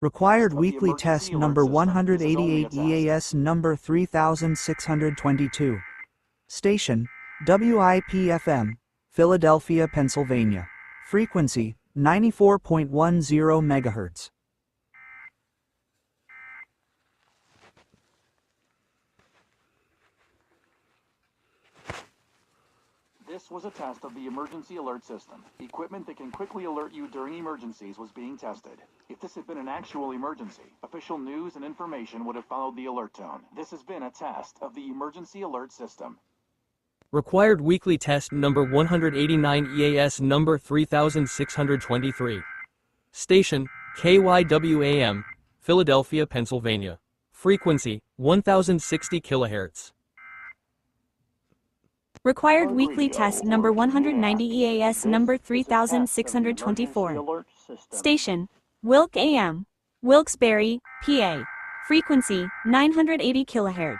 Required weekly test number 188 EAS number 3622. Station, WIPFM, Philadelphia, Pennsylvania. Frequency, 94.10 MHz. This was a test of the emergency alert system. Equipment that can quickly alert you during emergencies was being tested. If this had been an actual emergency, official news and information would have followed the alert tone. This has been a test of the emergency alert system. Required weekly test number 189 EAS number 3623. Station, KYW AM, Philadelphia, Pennsylvania. Frequency, 1060 kHz. Required weekly test number 190 EAS number 3624. Station, WILK AM, Wilkes-Barre, PA. Frequency, 980 kHz.